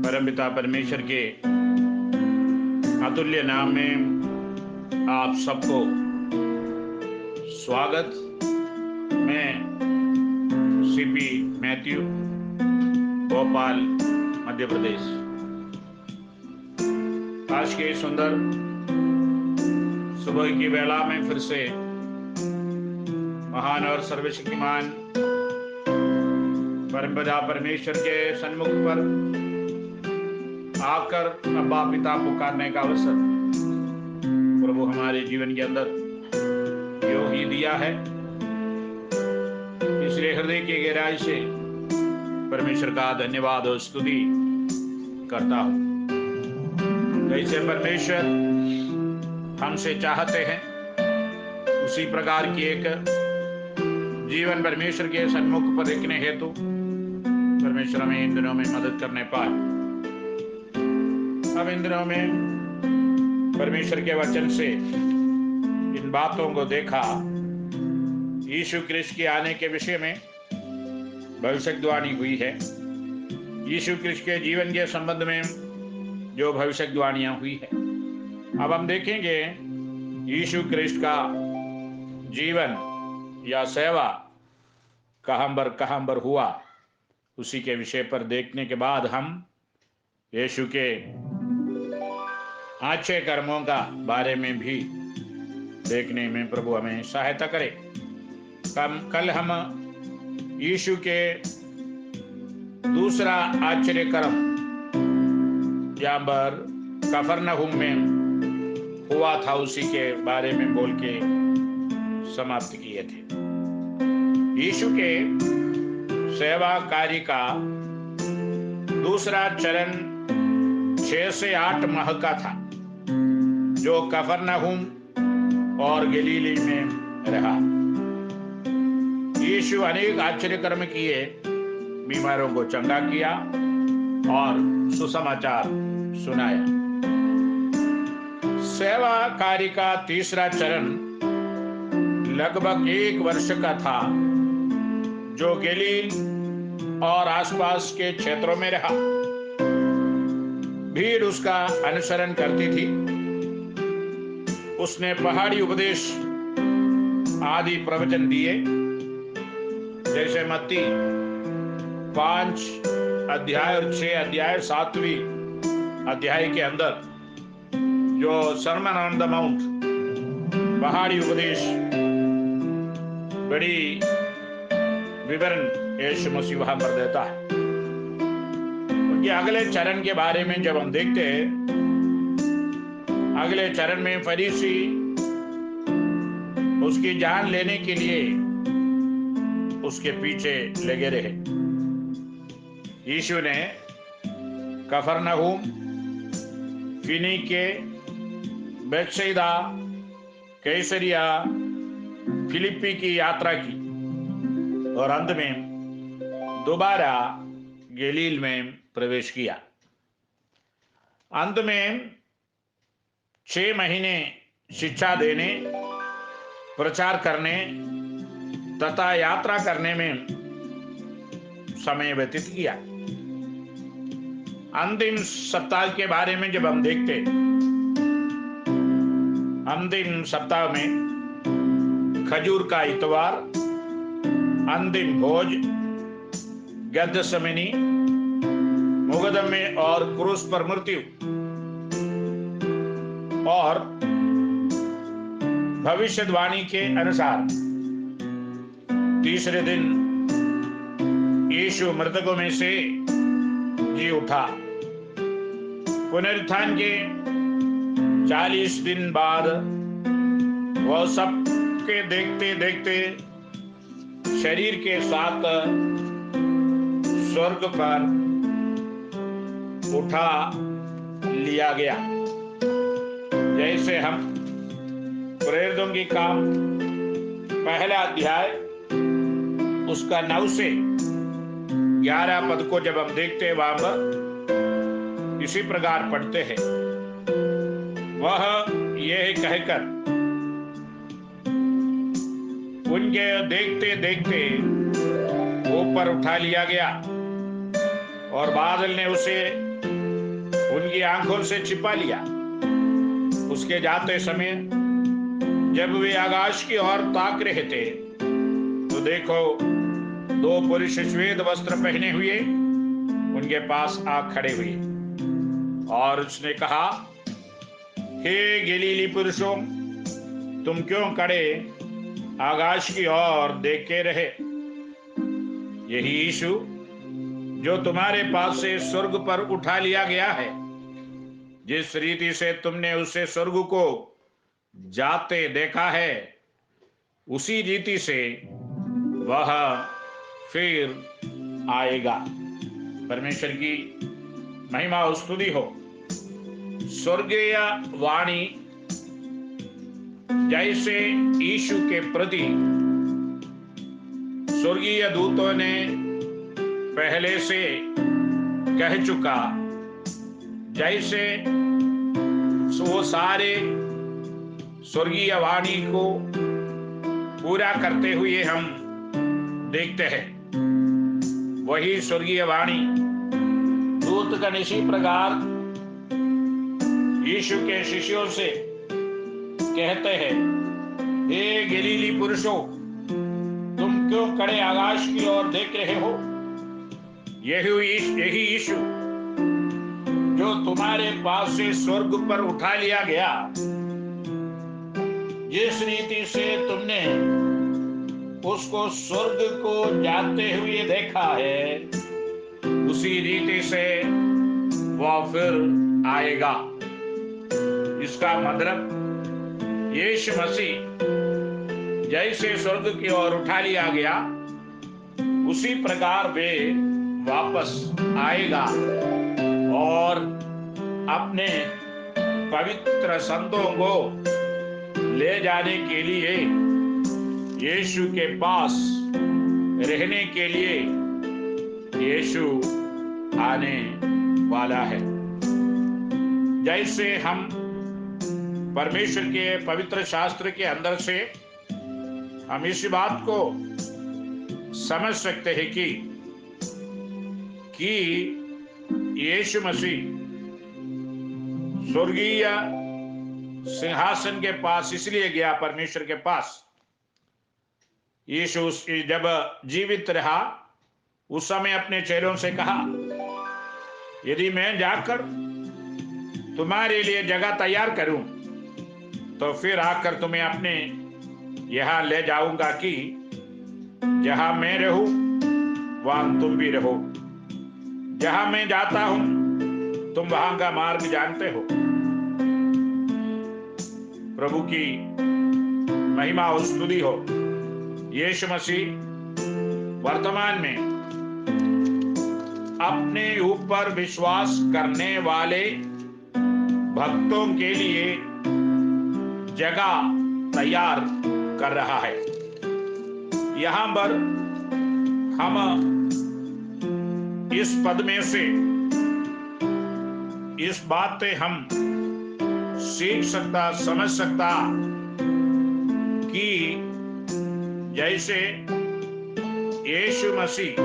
परमपिता परमेश्वर के अतुल्य नाम में आप सबको स्वागत। मैं सीपी मैथ्यू, भोपाल, मध्य प्रदेश। आज के सुंदर सुबह की वेला में फिर से महान और सर्वशक्तिमान परमपिता परमेश्वर के सन्मुख पर आकर अब्बा पिता पुकारने का अवसर प्रभु हमारे जीवन के अंदर जो ही दिया है, इसलिए हृदय की गहराई से परमेश्वर का धन्यवाद और स्तुति करता हूं। जैसे परमेश्वर हमसे चाहते हैं उसी प्रकार की एक जीवन परमेश्वर के सन्मुख पर रखने हेतु परमेश्वर हमें इन दिनों में मदद करने पाए। अब इन दिनों में परमेश्वर के वचन से इन बातों को देखा। यीशु क्रिस्त के आने के विषय में भविष्यवाणी हुई है। यीशु क्रिस्त के जीवन के संबंध में जो भविष्यवाणियां हुई है, अब हम देखेंगे यीशु क्रिस्त का जीवन या सेवा कहां पर हुआ। उसी के विषय पर देखने के बाद हम यीशु के अच्छे कर्मों का बारे में भी देखने में प्रभु हमें सहायता करे। कल हम यीशु के दूसरा आश्चर्य कर्म जहां पर कफरनहूम में हुआ था उसी के बारे में बोल के समाप्त किए थे। यीशु के सेवा कार्य का दूसरा चरण 6 से 8 माह का था, जो कफरनहूम और गलीली में रहा। यीशु अनेक आश्चर्य कर्म किए, बीमारों को चंगा किया और सुसमाचार सुनाया। सेवा कार्य का तीसरा चरण लगभग 1 वर्ष का था, जो गलील और आसपास के क्षेत्रों में रहा। भीड़ उसका अनुसरण करती थी। उसने पहाड़ी उपदेश आदि प्रवचन दिए, जैसे मत्ती 5 अध्याय और 6 अध्याय 7वीं अध्याय के अंदर जो सरमन ऑन द माउंट पहाड़ी उपदेश बड़ी विवरण यीशु मसीह वहां पर देता है। उनके अगले चरण के बारे में जब हम देखते हैं, अगले चरण में फरीसी उसकी जान लेने के लिए उसके पीछे लगे रहे। यीशु ने कफरनहूम, फीनीके, बेतसैदा, कैसरिया, फिलिप्पी की यात्रा की और अंत में दोबारा गलील में प्रवेश किया। अंत में 6 महीने शिक्षा देने, प्रचार करने तथा यात्रा करने में समय व्यतीत किया। अंतिम सप्ताह के बारे में जब हम देखते, अंतिम सप्ताह में खजूर का इतवार, अंतिम भोज, गethसेमनी, मुकदमे और क्रूस पर मृत्यु और भविष्यवाणी के अनुसार तीसरे दिन यीशु मृतकों में से जी उठा। पुनरुत्थान के 40 दिन बाद वह सबके देखते देखते शरीर के साथ स्वर्ग पर उठा लिया गया। जैसे हम प्रेरितों की काम पहला अध्याय उसका 9 से 11 पद को जब हम देखते हैं, वहां पर इसी प्रकार पढ़ते हैं। वह यह कहकर उनके देखते देखते ऊपर उठा लिया गया और बादल ने उसे उनकी आंखों से छिपा लिया। उसके जाते समय जब वे आकाश की ओर ताक रहे थे तो देखो, दो पुरुष श्वेत वस्त्र पहने हुए उनके पास आ खड़े हुए, और उसने कहा, हे गलीली पुरुषों, तुम क्यों खड़े आकाश की ओर देख के रहे? यही यीशु जो तुम्हारे पास से स्वर्ग पर उठा लिया गया है, जिस रीति से तुमने उसे स्वर्ग को जाते देखा है, उसी रीति से वह फिर आएगा। परमेश्वर की महिमा और स्तुति हो। स्वर्गीय वाणी जैसे यीशु के प्रति स्वर्गीय दूतों ने पहले से कह चुका, जैसे वो सारे स्वर्गीय वाणी को पूरा करते हुए हम देखते हैं, वही स्वर्गीय वाणी दूतगण इसी प्रकार यीशु के शिष्यों से कहते हैं, हे गलीली पुरुषों, तुम क्यों खड़े आकाश की ओर देख रहे हो? यही यीशु जो तुम्हारे पास से स्वर्ग पर उठा लिया गया, जिस रीति से तुमने उसको स्वर्ग को जाते हुए देखा है, उसी रीति से वह फिर आएगा। इसका मतलब यीशु मसीह जैसे स्वर्ग की ओर उठा लिया गया, उसी प्रकार वे वापस आएगा और अपने पवित्र संतों को ले जाने के लिए, यीशु के पास रहने के लिए यीशु आने वाला है। जैसे हम परमेश्वर के पवित्र शास्त्र के अंदर से हम इस बात को समझ सकते हैं कि यीशु मसीह स्वर्गीय सिंहासन के पास इसलिए गया, परमेश्वर के पास। यीशु जब जीवित रहा उस समय अपने चेलों से कहा, यदि मैं जाकर तुम्हारे लिए जगह तैयार करूं तो फिर आकर तुम्हें अपने यहां ले जाऊंगा कि जहां मैं रहूं वहां तुम भी रहो। जहां मैं जाता हूं तुम वहां का मार्ग जानते हो। प्रभु की महिमा और स्तुति हो। यीशु मसीह वर्तमान में अपने ऊपर विश्वास करने वाले भक्तों के लिए जगह तैयार कर रहा है। यहां पर हम इस पद में से इस बात से हम सीख सकता, समझ सकता कि जैसे यीशु मसीह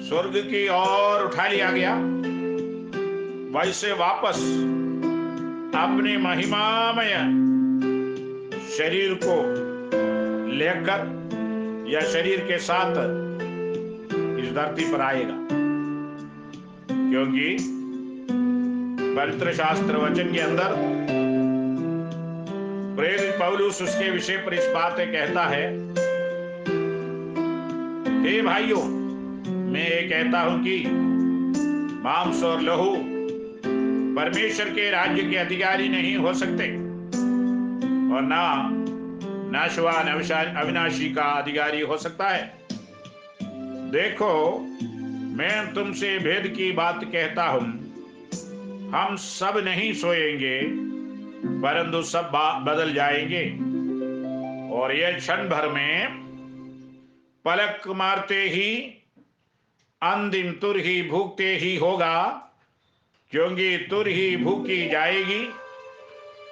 स्वर्ग की ओर उठा लिया गया, वैसे वापस अपने महिमामय शरीर को लेकर या शरीर के साथ इस धरती पर आएगा। क्योंकि पवित्र शास्त्र वचन के अंदर प्रेरित पौलुस उसके विषय पर इस बात कहता है, हे भाइयों, मैं ये कहता हूं कि मांस और लहू परमेश्वर के राज्य के अधिकारी नहीं हो सकते और ना नाशवान अविनाशी का अधिकारी हो सकता है। देखो, मैं तुमसे भेद की बात कहता हूं, हम सब नहीं सोएंगे परंतु सब बदल जाएंगे, और यह क्षण भर में पलक मारते ही अंतिम तुर ही भूखते ही होगा। क्योंकि तुर ही भूखी जाएगी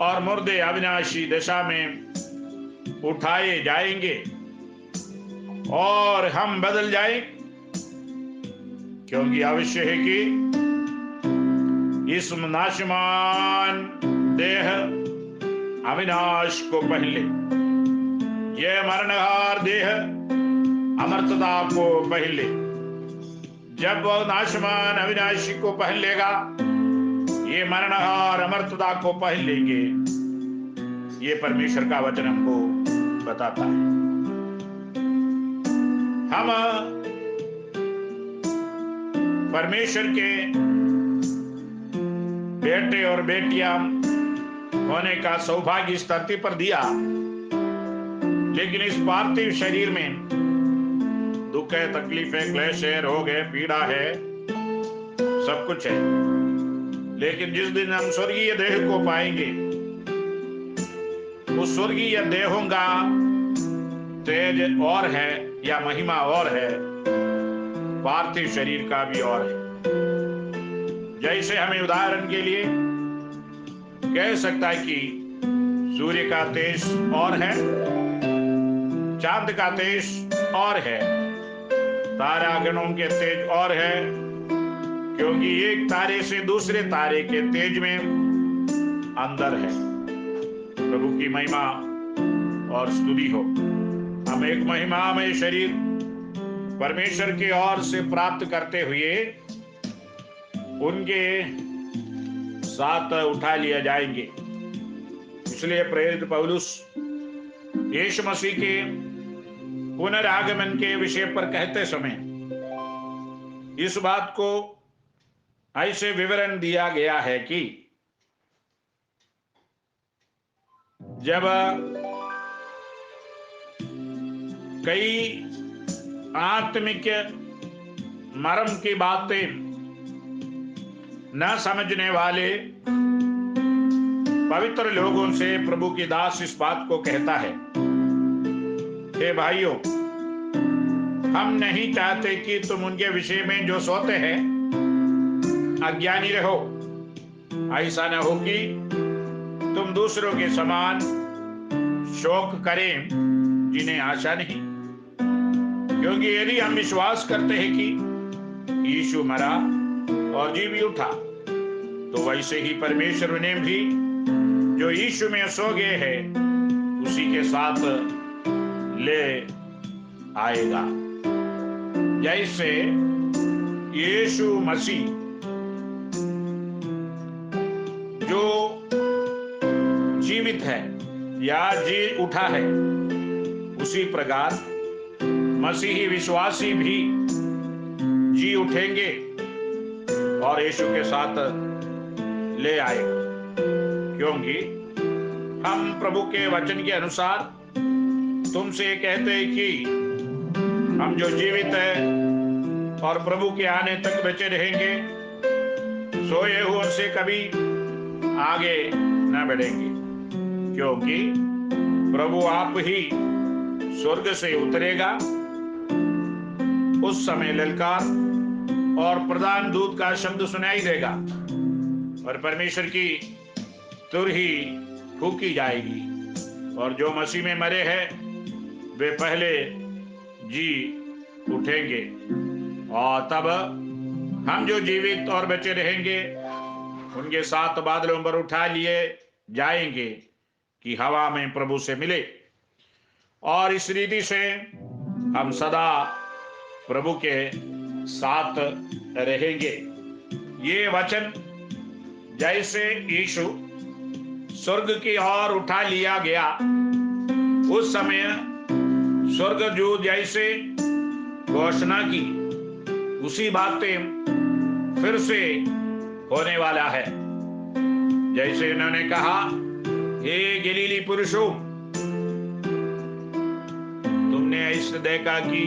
और मुर्दे अविनाशी दशा में उठाए जाएंगे और हम बदल जाएंगे। क्योंकि अवश्य है कि इस नाशमान देह अविनाश को पहन ले, यह मरणहार देह अमरता को पहन ले। जब वह नाशमान अविनाशी को पहन लेगा, ये मरणहार अमरता को पहन लेंगे। ये परमेश्वर का वचन हमको बताता है। हम परमेश्वर के बेटे और बेटियां होने का सौभाग्य इस धरती पर दिया, लेकिन इस पार्थिव शरीर में दुख है, तकलीफ है, क्लेश है, रोग है, पीड़ा है, सब कुछ है। लेकिन जिस दिन हम स्वर्गीय देह को पाएंगे, उस स्वर्गीय देहों का तेज और है या महिमा और है, पार्थिव शरीर का भी और है। जैसे हमें उदाहरण के लिए कह सकता है कि सूर्य का तेज और है, चांद का तेज और है, तारागणों के तेज और है, क्योंकि एक तारे से दूसरे तारे के तेज में अंदर है। प्रभु की महिमा और स्तुति हो। हम एक महिमामय शरीर परमेश्वर की ओर से प्राप्त करते हुए उनके साथ उठा लिया जाएंगे। इसलिए प्रेरित पौलुस यीशु मसीह के पुनरागमन के विषय पर कहते समय इस बात को ऐसे विवरण दिया गया है कि जब कई आत्मिक मर्म की बातें न समझने वाले पवित्र लोगों से प्रभु की दास इस बात को कहता है, हे भाइयों, हम नहीं चाहते कि तुम उनके विषय में जो सोते हैं अज्ञानी रहो। ऐसा न हो कि तुम दूसरों के समान शोक करें जिन्हें आशा नहीं। क्योंकि यदि हम विश्वास करते हैं कि यीशु मरा और जी भी उठा, तो वैसे ही परमेश्वर ने भी जो यीशु में सो गए हैं उसी के साथ ले आएगा। जैसे यीशु मसीह जो जीवित है या जी उठा है, उसी प्रकार मसीही विश्वासी भी जी उठेंगे और यीशु के साथ ले आएगा। क्योंकि हम प्रभु के वचन के अनुसार तुमसे कहते हैं कि हम जो जीवित है और प्रभु के आने तक बचे रहेंगे, सोए हुए से कभी आगे न बढ़ेंगे। क्योंकि प्रभु आप ही स्वर्ग से उतरेगा। उस समय ललकार और प्रधान दूत का शब्द सुनाई देगा और परमेश्वर की तुरही फूकी जाएगी, और जो मसीह में मरे हैं वे पहले जी उठेंगे, और तब हम जो जीवित और बचे रहेंगे उनके साथ बादलों पर उठा लिए जाएंगे कि हवा में प्रभु से मिले, और इस रीति से हम सदा प्रभु के साथ रहेंगे। ये वचन जैसे यीशु स्वर्ग की ओर उठा लिया गया, उस समय स्वर्गदूत जैसे घोषणा की, उसी बातें फिर से होने वाला है। जैसे उन्होंने कहा, हे गलीली पुरुषों, तुमने ऐसे देखा कि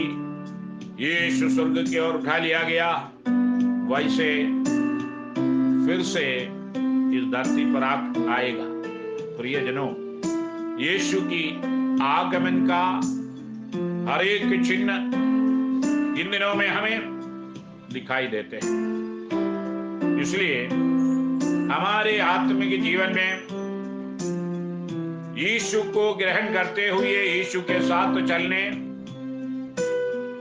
यीशु स्वर्ग की ओर उठा लिया गया, वैसे फिर से इस धरती पर आएगा। प्रियजनों, यीशु की आगमन का हर एक चिन्ह इन दिनों में हमें दिखाई देते हैं। इसलिए हमारे आत्मिक जीवन में यीशु को ग्रहण करते हुए यीशु के साथ चलने,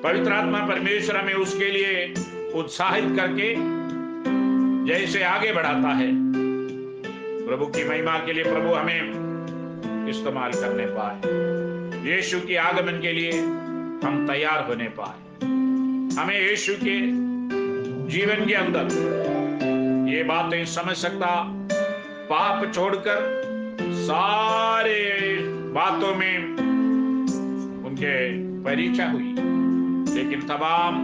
पवित्र आत्मा परमेश्वर हमें उसके लिए उत्साहित करके जैसे आगे बढ़ाता है, प्रभु की महिमा के लिए प्रभु हमें इस्तेमाल करने पाए, यीशु के आगमन के लिए हम तैयार होने पाए, हमें यीशु के जीवन के अंदर ये बातें समझ सकता, पाप छोड़कर सारे बातों में उनके परीक्षा हुई, लेकिन तमाम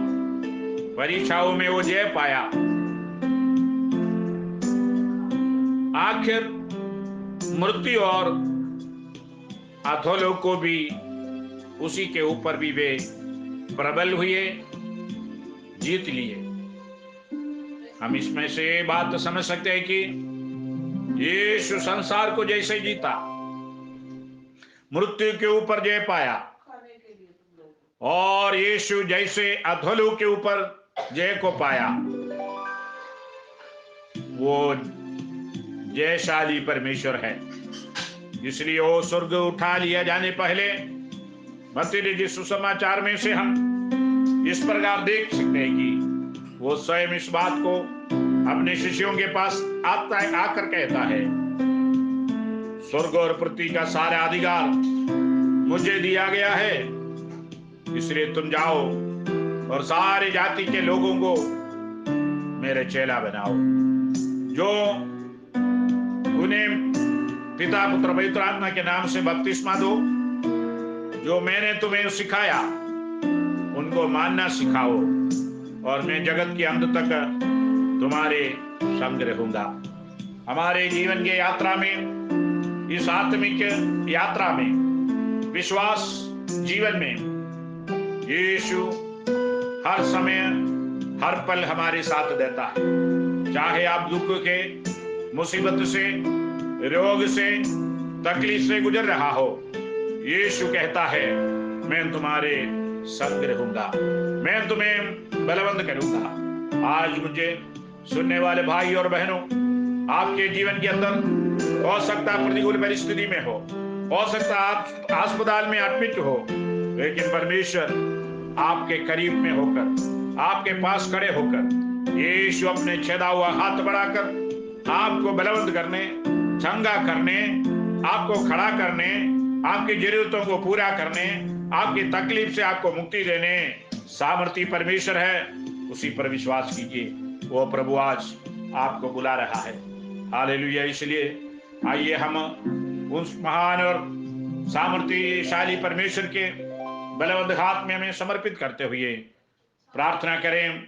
परीक्षाओं में वो जय पाया। आखिर मृत्यु और अधोलोक को भी उसी के ऊपर भी वे प्रबल हुए, जीत लिए। हम इसमें से बात समझ सकते हैं कि यीशु संसार को जैसे जीता, मृत्यु के ऊपर जय पाया, और यीशु जैसे अधोलोक के ऊपर जय को पाया, वो जयशाली परमेश्वर है। इसलिए वो स्वर्ग उठा लिया जाने पहले मत्ती सुसमाचार में से हम इस प्रकार देख सकते हैं कि वो स्वयं इस बात को अपने शिष्यों के पास आता है, आकर कहता है, स्वर्ग और पृथ्वी का सारा अधिकार मुझे दिया गया है, इसलिए तुम जाओ और सारे जाति के लोगों को मेरे चेला बनाओ, जो उन्हें पिता पुत्र पवित्र आत्मा के नाम से बपतिस्मा दो, जो मैंने तुम्हें सिखाया उनको मानना सिखाओ, और मैं जगत के अंत तक तुम्हारे संग रहूंगा। हमारे जीवन की यात्रा में, इस आत्मिक यात्रा में, विश्वास जीवन में यीशु हर समय हर पल हमारे साथ देता है। चाहे आप दुख के, मुसीबत से, रोग से, तकलीफ से गुजर रहा हो, यीशु कहता है मैं तुम्हारे संग रहूंगा, मैं तुम्हें बलवंत करूंगा। आज मुझे सुनने वाले भाई और बहनों, आपके जीवन के अंदर हो सकता प्रतिकूल परिस्थिति में हो सकता आप अस्पताल में एडमिट हो, लेकिन परमेश्वर आपके करीब में होकर, आपके पास खड़े होकर, यीशु अपने छेदा हुआ हाथ बढ़ाकर आपको बलवंत करने, चंगा करने, आपको खड़ा करने, आपकी जरूरतों को पूरा करने, आपकी तकलीफ से आपको मुक्ति देने सामर्थी परमेश्वर है। उसी पर विश्वास कीजिए, वो प्रभु आज आपको बुला रहा है। हालेलुया। इसलिए आइए हम उस महान और सामर्थ्यशाली परमेश्वर के बलवंत हाथ में हमें समर्पित करते हुए प्रार्थना करें,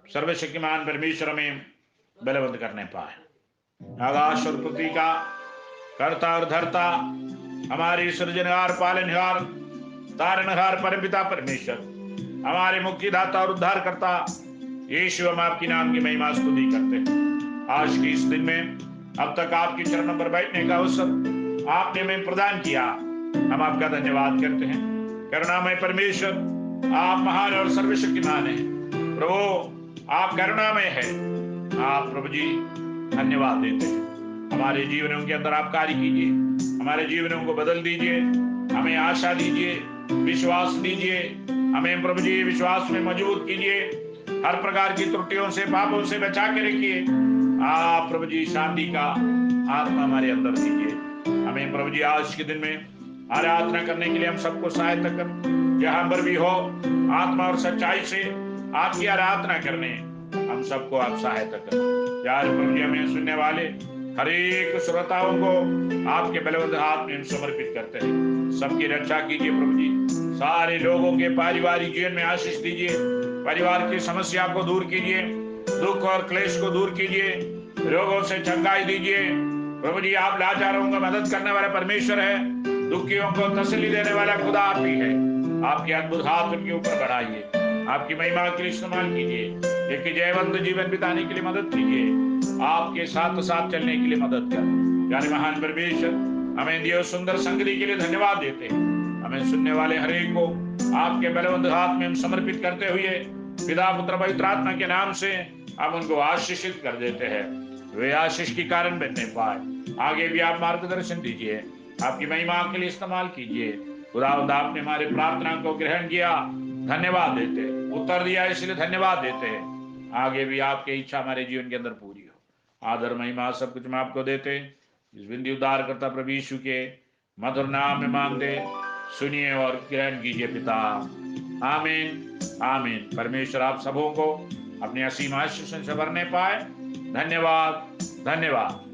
सर्वशक्तिमान परमेश्वर में बलवंत करने पाए। आकाश और पृथ्वी का कर्ता और धर्ता, हमारे सृजनहार, पालनहार, तारनहार परमपिता परमेश्वर, हमारे मुक्तिदाता और उद्धार करता यीशु, हम आपकी नाम की महिमा स्तुति करते हैं। आज के इस दिन में अब तक आपके चरणों पर बैठने का अवसर आपने हमें प्रदान किया, हम आपका धन्यवाद करते हैं। करुणामय परमेश्वर, आप महान और सर्वशक्तिमान हैं। प्रभु आप करुणामय है, आप प्रभु जी धन्यवाद देते हैं। हमारे जीवनों के अंदर आप कार्य कीजिए, हमारे जीवनों को बदल दीजिए, हमें आशा दीजिए, विश्वास दीजिए, हमें प्रभु जी विश्वास में मजबूत कीजिए, हर प्रकार की त्रुटियों से, पापों से बचा के रखिए। आप प्रभु जी शांति का आत्मा हमारे अंदर दीजिए। हमें प्रभु जी आज के दिन में आराधना करने के लिए हम सबको सहायता कर, जहां पर भी हो आत्मा और सच्चाई से आपकी आराधना करने हम सबको आप सहायता कर। यार प्रभु जी हमें सुनने वाले हर एक श्रोताओं को आपके बलवंत हाथ में हम समर्पित करते हैं। सबकी रक्षा कीजिए प्रभु जी, सारे लोगों के पारिवारिक जीवन में आशीष दीजिए, परिवार की समस्या को दूर कीजिए, दुख और क्लेश को दूर कीजिए, रोगों से चंगाई दीजिए। प्रभु जी आप लाचारों को मदद करने वाले परमेश्वर है, दुखियों को तसल्ली देने वाला खुदा आप ही है। आपके अद्भुत हाथ उनके ऊपर बढ़ाइए, आपकी महिमा के लिए इस्तेमाल कीजिए, एक जयवंत जीवन बिताने के लिए मदद कीजिए, आपके साथ साथ चलने के लिए मदद कर। यानी महान परमेश्वर, हमें दिए सुंदर संगति के लिए धन्यवाद देते हैं। हमें सुनने वाले हर एक को आपके बलवंत हाथ में हम समर्पित करते हुए पिता पुत्र पवित्र आत्मा के नाम से हम उनको आशीषित कर देते हैं। वे आशीष के कारण बनने पाए। आगे भी आप मार्गदर्शन दीजिए, आपकी महिमा के लिए इस्तेमाल कीजिए। खुदावंद आपने हमारे प्रार्थना को ग्रहण किया, धन्यवाद देते, उत्तर दिया इसलिए धन्यवाद देते हैं। आगे भी आपकी इच्छा हमारे जीवन के अंदर पूरी हो। आदर महिमा सब कुछ हम आपको देते, इस बिंदी उद्धार करता प्रभु यीशु के मधुर नाम में मांगते, सुनिए और ग्रहण कीजिए पिता। आमीन आमीन। परमेश्वर आप सबों को अपने असीम आशीष से भरने पाए। धन्यवाद धन्यवाद।